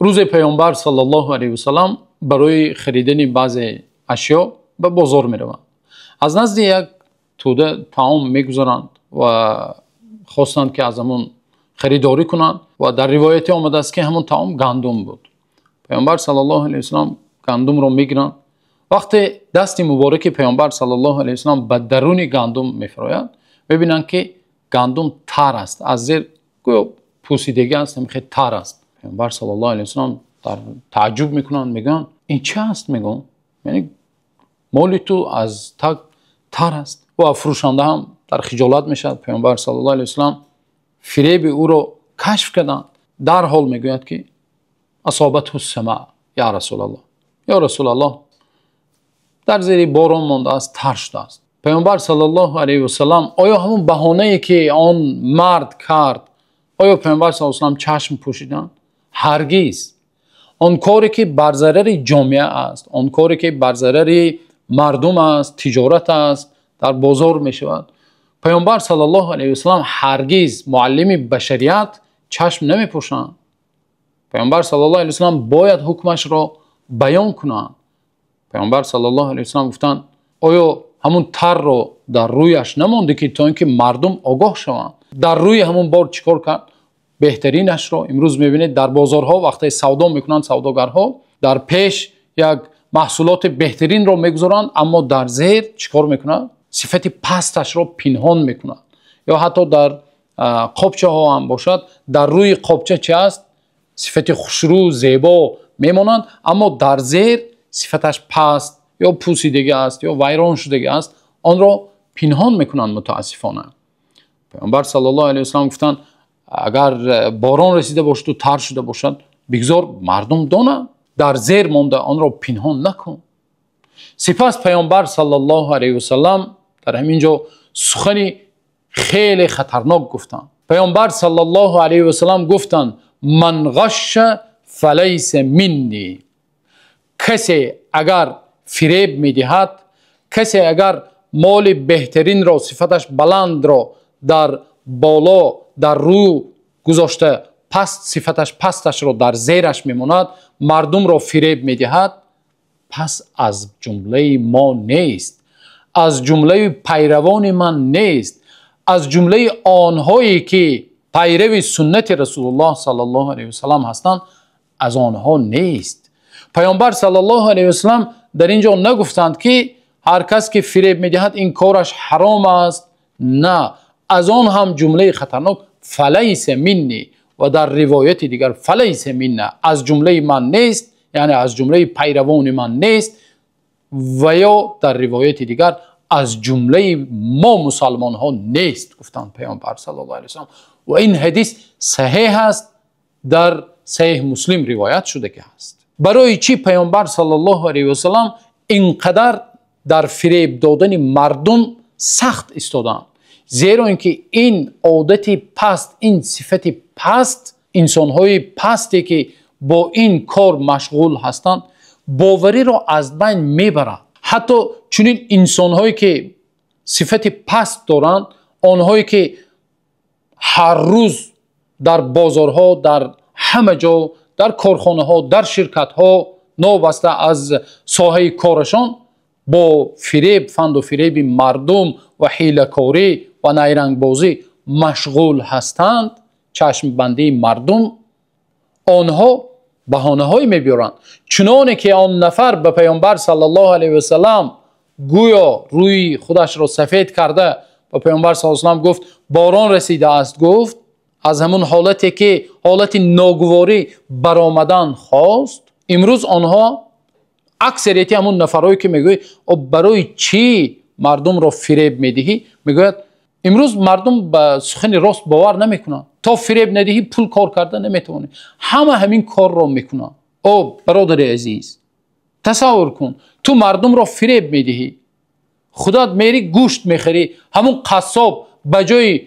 روز پیامبر صلی الله علیه و سلام برای خریدن بعضی اشیا به بازار می روند. از نزد یک توده طعام میگذارند و خواستند که از همون خریداری کنند و در روایت آمده است که همون طعام گندم بود. پیامبر صلی الله علیه و سلام گندم رو میگیرند. وقتی دست مبارک پیامبر صلی الله علیه و سلام به درون گندم میفرایند، میبینند که گندم تر است، از زیر گویا پوسیدگی است، خیلی تر است. پیامبر صلی الله علیه و سلام در تعجب میکنند، میگن این چه است؟ میگن یعنی مال تو از تک تر است. و فروشنده هم در خجالت میشد. پیامبر صلی الله علیه و سلام فریب او رو کشف کردند. در حال میگوید که اصابته السمع یا رسول الله، یا رسول الله در زیر باران مانده است، تر شده است. پیامبر صلی الله علیه و سلام آیا همون بهانه ای که آن مرد کرد، آیا پیامبر صلی الله علیه و سلام چشم پوشیدند؟ هرگز. آن کاری که بر ضرر جامعه است، آن کاری که بر ضرر مردم است، تجارت است، در بازار می شود، پیامبر صلی الله علیه و سلام هرگز معلم بشریت چشم نمی پوشند. پیامبر صلی الله علیه و سلام باید حکمش را بیان کنند. پیامبر صلی الله علیه و سلام گفتند آیا همون تر رو در رویش نمانده که تا اینکه مردم آگاه شوند؟ در روی همون بار چیکار کرد؟ بهترینش رو امروز میبینید در بازارها وقتی سودا میکنند سوداگرها در پیش یک محصولات بهترین رو میگذارند، اما در زیر چیکار میکنند؟ صفت پستش رو پنهان میکنند. یا حتی در قابچه ها هم باشد، در روی قابچه چه است؟ صفت خوشرو زیبا میمانند، اما در زیر صفتش پست یا پوسیدگی است یا ویران شدگی است، آن را پنهان میکنند متاسفانه. پیامبر صلی الله علیه و سلام گفتند اگر باران رسیده باشد و تر شده باشد بگذار مردم دانند، در زیر مانده آن را پنهان نکن. سپس پیامبر صلی الله علیه و سلام در همینجا سخنی خیلی خطرناک گفتند. پیامبر صلی الله علیه و سلام گفتند من غش فلیس منی. کسی اگر فریب میدهد، کسی اگر مال بهترین را، صفتش بلند را در بالا در رو گذاشته، پست صفتش پستش را در زیرش میماند، مردم را فریب میدهد، پس از جمله ما نیست، از جمله پیروان من نیست، از جمله آنهایی که پیرو سنت رسول الله صلی الله علیه و سلام هستند از آنها نیست. پیامبر صلی الله علیه و سلام در اینجا نگفتند که هر کس که فریب میدهد این کارش حرام است، نه، از آن هم جمله خطرناک فلیس منی و در روایت دیگر فلیس منه، از جمله من نیست، یعنی از جمله پیروان من نیست، و یا در روایت دیگر از جمله ما مسلمان ها نیست گفتند پیامبر صلی الله علیه و سلام. و این حدیث صحیح است، در صحیح مسلم روایت شده که هست. برای چی پیامبر صلی الله علیه و سلام اینقدر در فریب دادن مردم سخت ایستادند؟ زیرا اینکه این عادت پست، این صفت پست، انسان‌های پستی که با این کار مشغول هستند باوری را از بین میبرند. حتی چنین انسان‌هایی که صفت پست دارند، آنهایی که هر روز در بازارها، در همه جا، در کارخانه ها، در شرکت ها، نابسته از ساحه کارشان با فریب، فند و فریب مردم و حیله‌کاری و نیرنگ بازی مشغول هستند، چشم بندی مردم، آنها بهانه های میبیارند. چنانه که آن نفر به پیامبر صلی الله علیه و سلام گویا روی خودش را سفید کرده، و پیامبر صلی الله علیه و سلام گفت باران رسیده است، گفت از همون حالتی که حالت ناگواری برآمدن خواست. امروز آنها اکثریت همون نفرایی که میگوید برای چی مردم را فریب میدهی، میگوید امروز مردم به سخن راست باور نمیکنن، تا فریب ندهی پول کار کرده نمیتونی، همه همین کار را میکنن. او برادر عزیز تصور کن، تو مردم را فریب میدهی، خودت میری گوشت میخری، همون قصاب بجای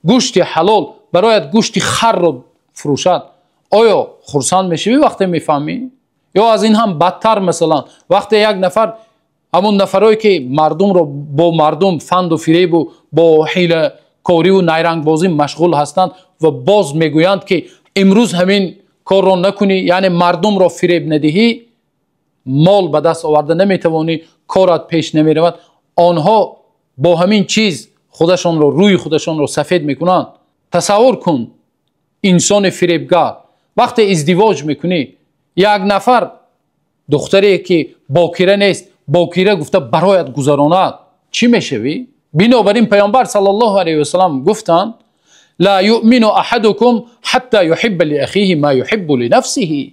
گوشت حلال برایت گوشت خر رو فروشد، آیا خرسند میشوی وقتی میفهمی؟ یا از این هم بدتر، مثلا وقتی یک نفر، همون نفرایی که مردم رو با مردم فند و فریب و با حیله کاری و نیرنگ بازی مشغول هستند و باز میگویند که امروز همین کار را نکنی، یعنی مردم را فریب ندهی، مال به دست آورده نمیتوانی، کارت پیش نمیرود، آنها با همین چیز خودشان را، روی خودشان را سفید میکنند. تصور کن انسان فریبگر وقتی ازدواج میکنی، یک نفر دختری که باکره نیست، باکره گفته برایت گذراند، چی میشوی؟ بنابراین پیامبر صلی الله علیه و سلم گفتند لا یؤمن احدکم حتی یحب لاخیه ما یحب لنفسه.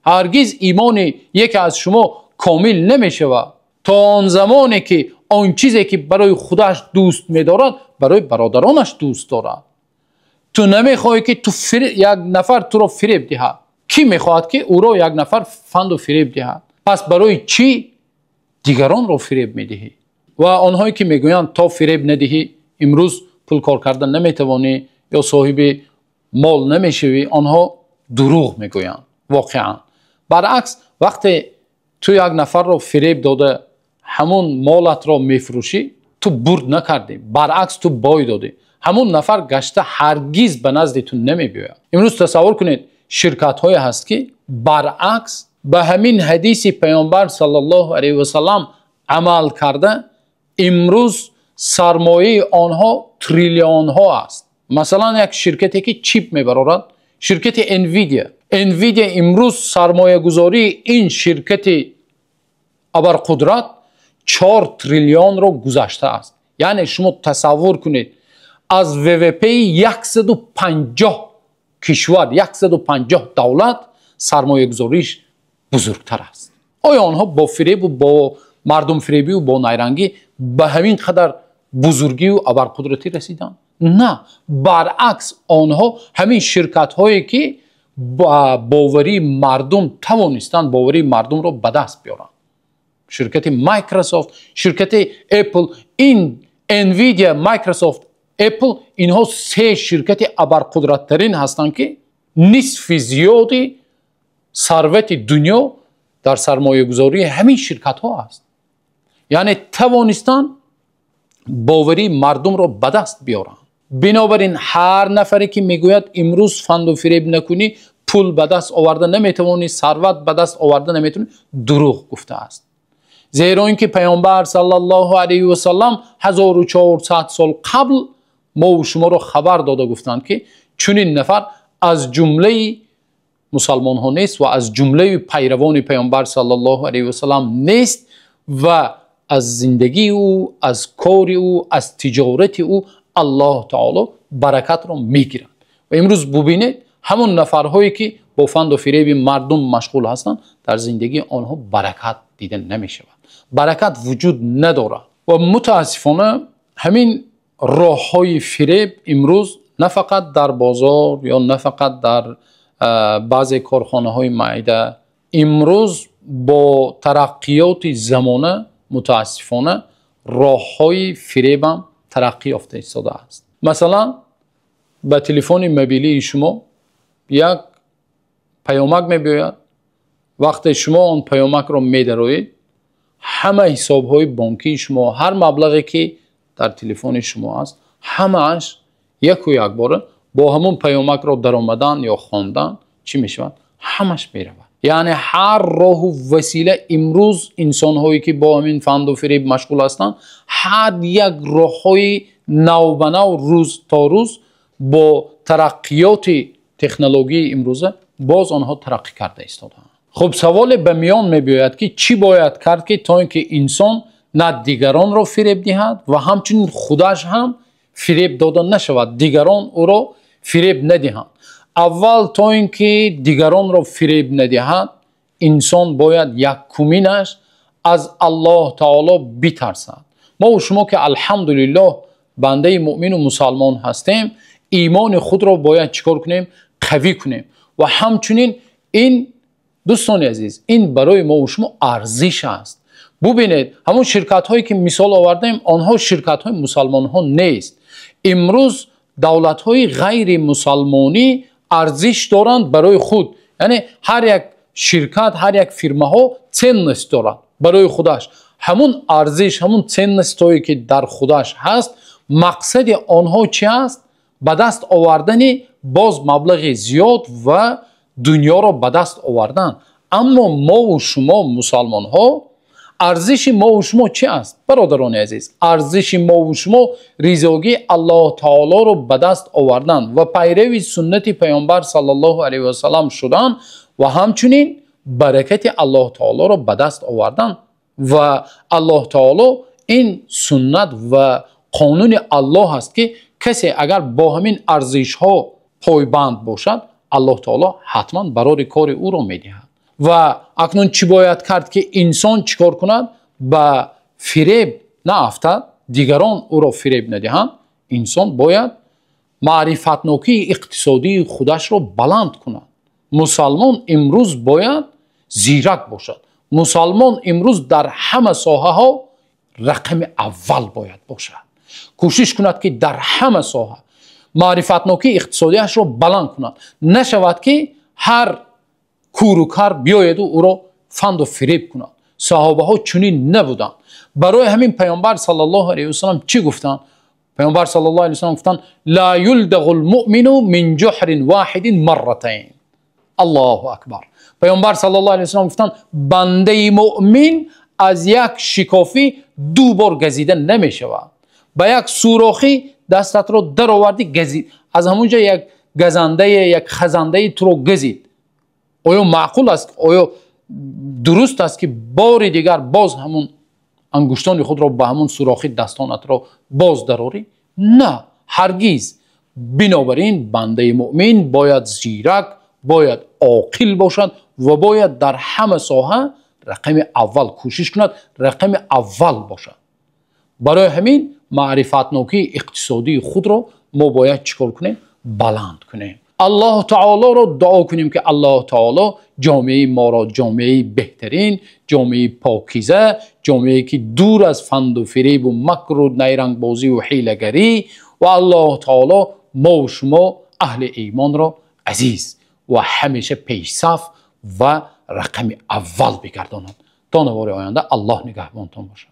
هرگز ایمان یک از شما کامل نمیشود تا آن زمانی که آن چیزی که برای خودش دوست می‌دارد برای برادرانش دوست دارد. تو نمیخواهی که یک نفر تو را فریب دهد. کی میخواهد که او را یک نفر فند و فریب دهد؟ پس برای چی دیگران را فریب میدهی؟ و آنهایی که میگویند تا فریب ندهی امروز پول کار کردن نمیتوانی یا صاحب مال نمیشوی، آنها دروغ میگویند. واقعا برعکس وقتی تو یک نفر را فریب داده همون مالت را میفروشی، تو برد نکردی، برعکس تو بای دادی، همون نفر گشته هرگز به نزد تو نمیبیاید. امروز تصور کنید شرکت های هست که برعکس به همین حدیث پیامبر صلی الله علیه و سلم عمل کرده، امروز سرمایه آنها تریلیون ها است. مثلا یک شرکتی که چیپ میبرد، شرکت انویدیا امروز سرمایه گذاری این شرکت ابرقدرت 4 تریلیون رو گذشته است. یعنی شما تصور کنید از ووپی 150 کشور، 150 دولت سرمایه گذاریش بزرگتر است. آیا آنها با فریب و با مردم فریبی و با نیرنگی به همین قدر بزرگی و ابرقدرتی رسیدن؟ نه، برعکس آنها همین شرکت هایی که با باوری مردم توانستند باوری مردم را به دست بیارند، شرکت مایکروسافت، شرکت اپل، این انویدیا، مایکروسافت، اپل، اینها 3 شرکت ابرقدرت ترین هستند که نصف زیادی ثروت دنیا در سرمایه گذاری همین شرکت ها است. یعنی توانستند باوری مردم را به دست بیارند. بنابراین هر نفری که میگوید امروز فند و فریب نکنی پول به دست آورده نمیتوانی، ثروت به دست آورده نمیتونی، دروغ گفته است. زیرا اینکه پیامبر صلی الله علیه و سلم 1400 سال قبل ما و شما را خبر داده گفتند که چنین نفر از جمله مسلمان ها نیست و از جمله پیروان پیامبر صلی الله علیه و سلم نیست و از زندگی او، از کار او، از تجارت او الله تعالی برکت را میگیرند. و امروز ببینید همون نفرهایی که با فند و فریب مردم مشغول هستند در زندگی آنها برکت دیده نمی شود، برکت وجود ندارد. و متاسفانه همین راه های فریب امروز نه فقط در بازار یا نه فقط در بعضی کارخانه های معیده، امروز با ترقیات زمانه متاسفانه راه های فریب هم ترقی یافته ایستاده است. مثلا به تلفن موبیلی شما یک پیامک می‌باید، وقتی شما آن پیامک را می‌دارید همه حساب های بانکی شما، هر مبلغی که در تلفن شما است همه‌اش یک و یک باره با همون پیامک را درآمدن یا خواندن چی می‌شود؟ همش می‌رود. یعنی هر راه و وسیله امروز انسان هایی که با همین فند و فریب مشغول هستند هر یک راه های نو به نو روز تا روز با ترقیات تکنولوژی امروزه باز آنها ترقی کرده ایستادند. خب سوال به میان می‌آید که چی باید کرد که تا اینکه انسان نه دیگران را فریب دهد و همچنین خودش هم فریب داده نشود، دیگران او را فریب ندهند. اول تا اینکه دیگران را فریب ندهد انسان باید یک کمینش از الله تعالی بترسد. ما و شما که الحمدلله بنده مؤمن و مسلمان هستیم، ایمان خود را باید چیکار کنیم؟ قوی کنیم. و همچنین این دوستان عزیز این برای ما و شما ارزش است. ببینید همون شرکت هایی که مثال آوردیم آنها شرکت های مسلمان ها نیست. امروز دولت های غیر مسلمانی ارزش دارند برای خود، یعنی هر یک شرکت، هر یک فرما ها cennet دارند برای خودش. همون ارزش، همون cennet هایی که در خودش هست، مقصد آنها چی است؟ به دست آوردن باز مبلغ زیاد و دنیا را به دست آوردن. اما ما و شما مسلمان ها ارزش ما و شما چی است برادران عزیز؟ ارزش ما و شما رضایت الله تعالی را به دست آوردن و پیروی سنت پیامبر صلی الله علیه و سلم شدن و همچنین برکت الله تعالی را به دست آوردن. و الله تعالی این سنت و قانون الله است که کسی اگر با همین ارزش ها پایبند باشد الله تعالی حتما برای کار او را میدهد. و اکنون چی باید کرد که انسان چیکار کند؟ به فریب نیفتد، دیگران او را فریب ندهند. انسان باید معرفتناکی اقتصادی خودش را بلند کند. مسلمان امروز باید زیرک باشد. مسلمان امروز در همه ساحه ها رقم اول باید باشد. کوشش کند که در همه ساحه معرفتناکی اقتصادیش را بلند کند. نشود که هر کور و کار بیاید و او را فند و فریب کند. صحابه ها چنین نبودند. برای همین پیامبر صلی الله علیه و سلم چی گفتند؟ پیامبر صلی الله علیه و سلم گفتند لا یلدغ المؤمن من جحر واحد مرتين. الله اکبر. پیامبر صلی الله علیه و سلم گفتند بنده مؤمن از یک شکافی دو بار گزیده نمی شود. با یک سوراخی دستت رو در آوردی گزید، از همونجا یک گزنده یک خزنده تو رو گزید. آیا معقول است؟ آیا درست است که بار دیگر باز همون انگشتان خود را به همون سوراخی دستانت را باز دراری؟ نه، هرگز. بنابراین بنده مؤمن باید زیرک، باید عاقل باشد و باید در همه ساحه رقم اول کوشش کند، رقم اول باشد. برای همین معرفتناکی اقتصادی خود را ما باید چیکار کنیم؟ بلند کنیم. الله تعالی را دعا کنیم که الله تعالی جامعه ما را جامعه بهترین، جامعه پاکیزه، جامعه که دور از فند و فریب و مکر و نیرنگ بازی و حیله‌گری، و الله تعالی ما و شما اهل ایمان را عزیز و همیشه پیش‌صف و رقم اول بگرداند. تا نوار آینده الله نگهبانتان باشد.